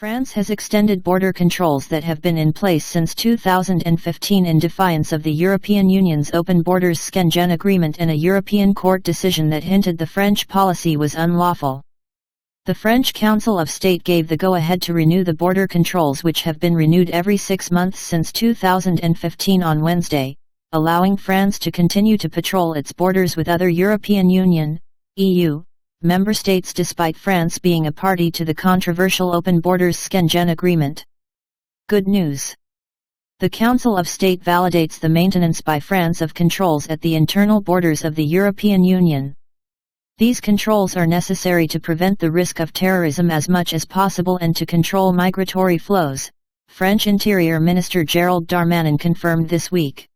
France has extended border controls that have been in place since 2015 in defiance of the European Union's Open Borders Schengen Agreement and a European Court decision that hinted the French policy was unlawful. The French Council of State gave the go-ahead to renew the border controls, which have been renewed every 6 months since 2015 on Wednesday, allowing France to continue to patrol its borders with other European Union (EU) member states despite France being a party to the controversial Open Borders Schengen Agreement. Good news. The Council of State validates the maintenance by France of controls at the internal borders of the European Union. These controls are necessary to prevent the risk of terrorism as much as possible and to control migratory flows, French Interior Minister Gerald Darmanin confirmed this week.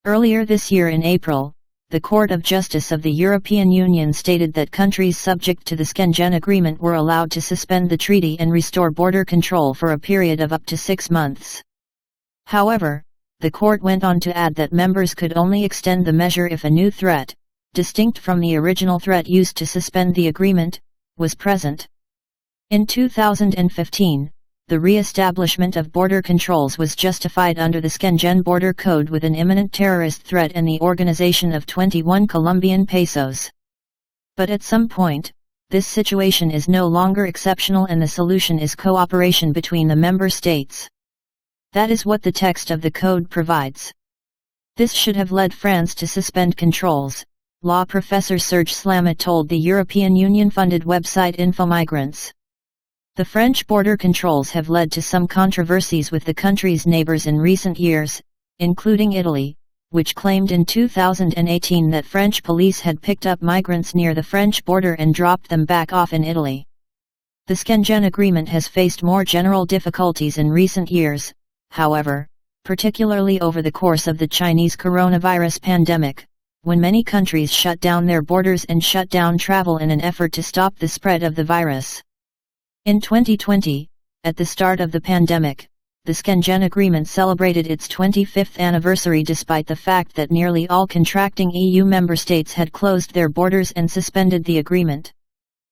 Earlier this year in April, the Court of Justice of the European Union stated that countries subject to the Schengen Agreement were allowed to suspend the treaty and restore border control for a period of up to 6 months. However, the court went on to add that members could only extend the measure if a new threat, distinct from the original threat used to suspend the agreement, was present. In 2015, the re-establishment of border controls was justified under the Schengen Border Code with an imminent terrorist threat and the organization of 21 Colombian pesos. But at some point, this situation is no longer exceptional and the solution is cooperation between the member states. That is what the text of the code provides. This should have led France to suspend controls, law professor Serge Slama told the European Union-funded website InfoMigrants. The French border controls have led to some controversies with the country's neighbors in recent years, including Italy, which claimed in 2018 that French police had picked up migrants near the French border and dropped them back off in Italy. The Schengen Agreement has faced more general difficulties in recent years, however, particularly over the course of the Chinese coronavirus pandemic, when many countries shut down their borders and shut down travel in an effort to stop the spread of the virus. In 2020, at the start of the pandemic, the Schengen Agreement celebrated its 25th anniversary despite the fact that nearly all contracting EU member states had closed their borders and suspended the agreement.